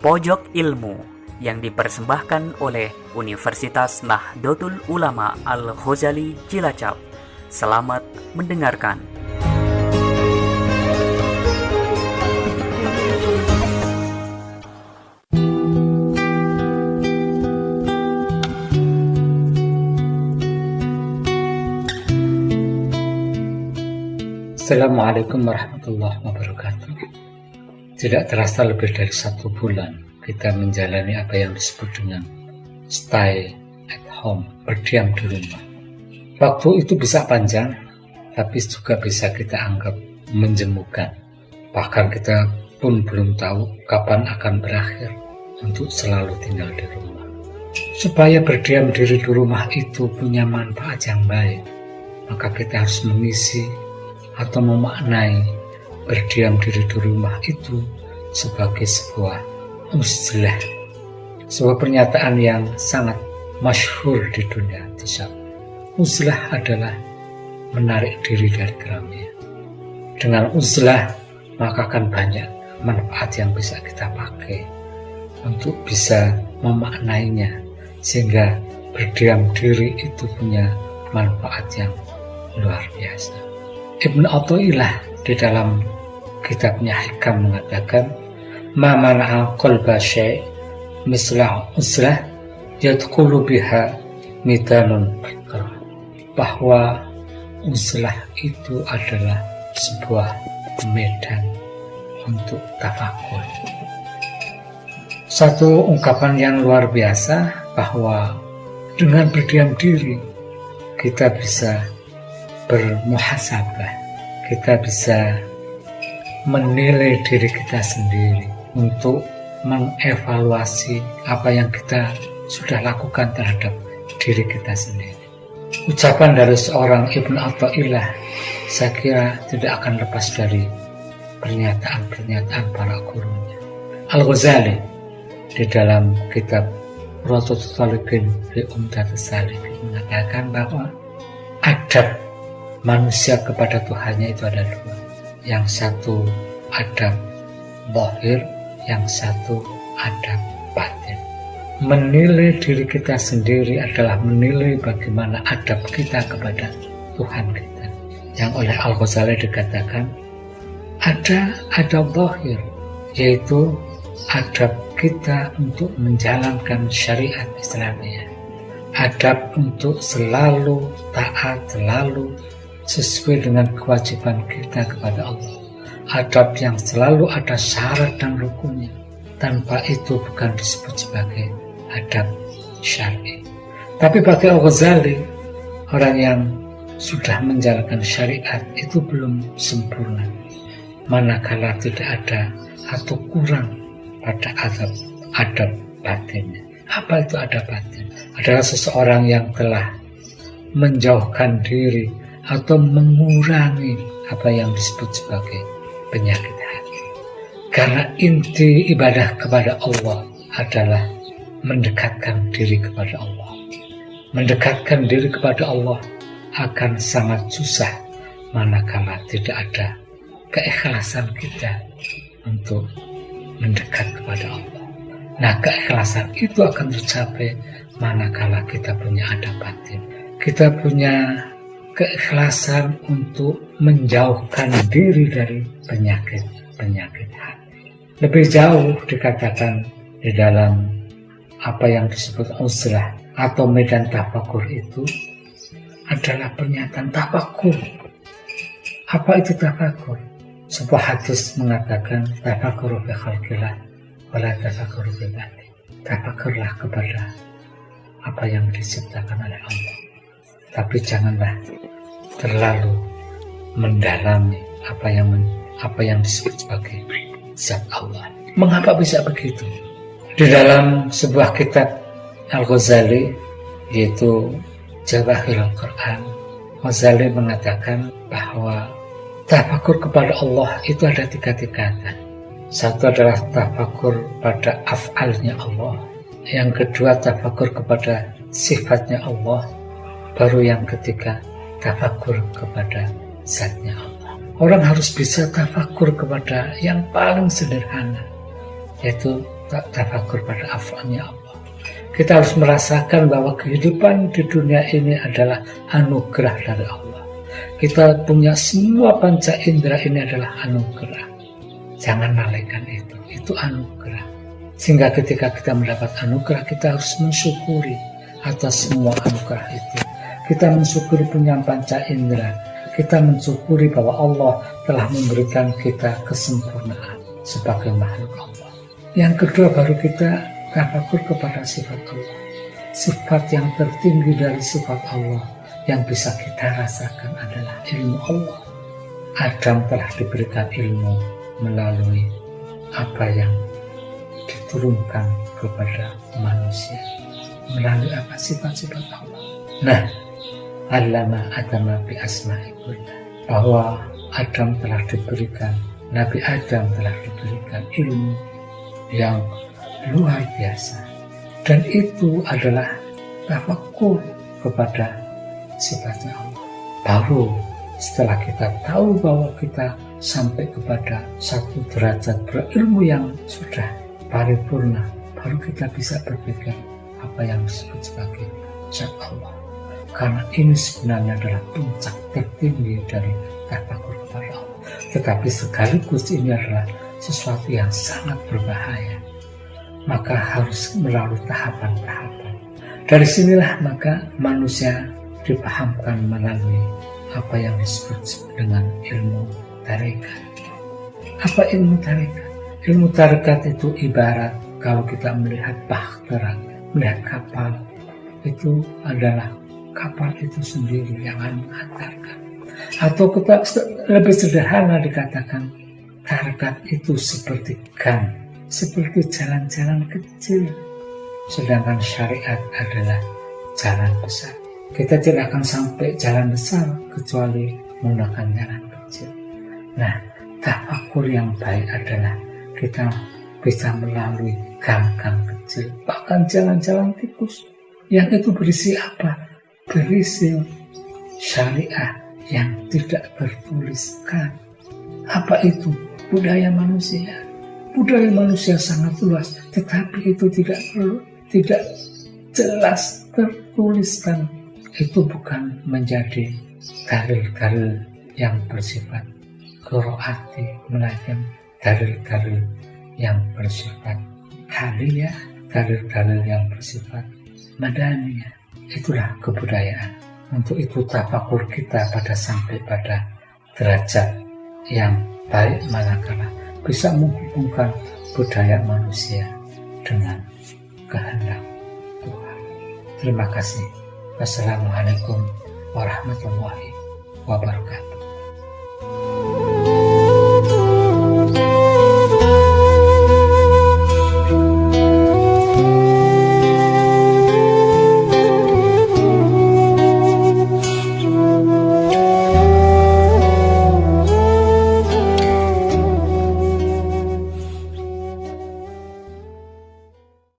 Pojok Ilmu yang dipersembahkan oleh Universitas Nahdlatul Ulama Al-Ghazali Cilacap. Selamat mendengarkan. Assalamualaikum warahmatullahi wabarakatuh. Tidak terasa lebih dari 1 bulan kita menjalani apa yang disebut dengan stay at home, berdiam di rumah. Waktu itu bisa panjang, tapi juga bisa kita anggap menjemukan. Bahkan kita pun belum tahu kapan akan berakhir untuk selalu tinggal di rumah. Supaya berdiam diri di rumah itu punya manfaat yang baik, maka kita harus mengisi atau memaknai berdiam diri di rumah itu sebagai sebuah uzlah, sebuah pernyataan yang sangat masyhur di dunia tisab. Uzlah adalah menarik diri dari keramaian. Dengan uzlah maka akan banyak manfaat yang bisa kita pakai untuk bisa memaknainya, sehingga berdiam diri itu punya manfaat yang luar biasa. Ibnu Athaillah di dalam kitabnya Hikam mengatakan, ma mana'a qalba syai' misla uzlah yadkhulu biha midanun fikrah, bahwa uzlah itu adalah sebuah medan untuk tafakur. Satu ungkapan yang luar biasa bahwa dengan berdiam diri kita bisa bermuhasabah, kita bisa menilai diri kita sendiri untuk mengevaluasi apa yang kita sudah lakukan terhadap diri kita sendiri. Ucapan dari seorang Ibnu Athaillah saya kira tidak akan lepas dari pernyataan-pernyataan para gurunya. Al-Ghazali di dalam kitab Rawdatul Talibin fi Umdatus Salikin mengatakan bahwa adab manusia kepada Tuhannya itu ada 2. Yang satu adab zahir, yang satu adab batin. Menilai diri kita sendiri adalah menilai bagaimana adab kita kepada Tuhan kita. Yang oleh Al-Ghazali dikatakan ada adab zahir, yaitu adab kita untuk menjalankan syariat Islamiyah. Adab untuk selalu taat, selalu sesuai dengan kewajiban kita kepada Allah. Adab yang selalu ada syarat dan rukunnya. Tanpa itu bukan disebut sebagai adab syar'i. Tapi bagi Al-Ghazali, orang yang sudah menjalankan syariat itu belum sempurna, manakala tidak ada atau kurang pada adab batinnya. Apa itu adab batin? Adalah seseorang yang telah menjauhkan diri atau mengurangi apa yang disebut sebagai penyakit hati. Karena inti ibadah kepada Allah adalah mendekatkan diri kepada Allah. Mendekatkan diri kepada Allah akan sangat susah manakala tidak ada keikhlasan kita untuk mendekat kepada Allah. Nah, keikhlasan itu akan tercapai manakala kita punya adab batin. Kita punya keikhlasan untuk menjauhkan diri dari penyakit hati. Lebih jauh dikatakan di dalam apa yang disebut uzlah atau medan tafakur itu adalah pernyataan tafakur. Apa itu tafakur? Sebuah hadis mengatakan tafakuru fi khalqillah wala tafakuru fi dzati. Tafakurlah kepada apa yang diciptakan oleh Allah, tapi janganlah terlalu mendalami apa yang disebut sebagai zat Allah. Mengapa bisa begitu? Di dalam sebuah kitab Al-Ghazali, yaitu Jawahirul Quran, Ghazali mengatakan bahwa tafakur kepada Allah itu ada 3 tingkatan. Satu adalah tafakur pada af'alnya Allah, yang kedua tafakur kepada sifatnya Allah, baru yang ketiga tafakur kepada zatnya Allah. Orang harus bisa tafakur kepada yang paling sederhana, yaitu tafakur pada afalnya Allah. Kita harus merasakan bahwa kehidupan di dunia ini adalah anugerah dari Allah. Kita punya semua panca indera ini adalah anugerah. Jangan nalaikan itu anugerah. Sehingga ketika kita mendapat anugerah, kita harus mensyukuri atas semua anugerah itu. Kita mensyukuri punya panca indera. Kita mensyukuri bahwa Allah telah memberikan kita kesempurnaan sebagai makhluk Allah. Yang kedua, baru kita tafakur kepada sifat Allah. Sifat yang tertinggi dari sifat Allah yang bisa kita rasakan adalah ilmu Allah. Adam telah diberikan ilmu melalui apa yang diturunkan kepada manusia. Melalui apa? Sifat-sifat Allah. Nah, allama Adama bi asma'i kullah. Bahwa Adam telah diberikan, Nabi Adam telah diberikan ilmu yang luar biasa, dan itu adalah tafakur kepada sifatnya Allah. Baru setelah kita tahu bahwa kita sampai kepada satu derajat berilmu yang sudah paripurna, baru kita bisa berpikir apa yang disebut sebagai zat Allah. Karena ini sebenarnya adalah puncak tertinggi dari tafakur kepada Allah. Tetapi sekaligus ini adalah sesuatu yang sangat berbahaya. Maka harus melalui tahapan-tahapan. Dari sinilah maka manusia dipahamkan melalui apa yang disebut dengan ilmu tarekat. Apa ilmu tarekat? Ilmu tarekat itu ibarat kalau kita melihat bahtera, melihat kapal, itu adalah kapal itu sendiri yang akan mengantarkan. Atau kita lebih sederhana dikatakan, tarekat itu seperti gang, seperti jalan-jalan kecil, sedangkan syariat adalah jalan besar. Kita tidak akan sampai jalan besar kecuali menggunakan jalan kecil. Nah, tafakur yang baik adalah kita bisa melalui gang-gang kecil, bahkan jalan-jalan tikus, yang itu berisi apa? Berisi syariah yang tidak tertuliskan. Apa itu? Budaya manusia. Budaya manusia sangat luas, tetapi itu tidak jelas tertuliskan. Itu bukan menjadi dalil-dalil yang bersifat qiraati, melainkan dalil-dalil yang bersifat haliyah, dalil-dalil yang bersifat madaniyah. Itulah kebudayaan. Untuk itu tafakur kita sampai pada derajat yang baik manakala bisa menghubungkan budaya manusia dengan kehendak Tuhan. Terima kasih. Wassalamualaikum warahmatullahi wabarakatuh.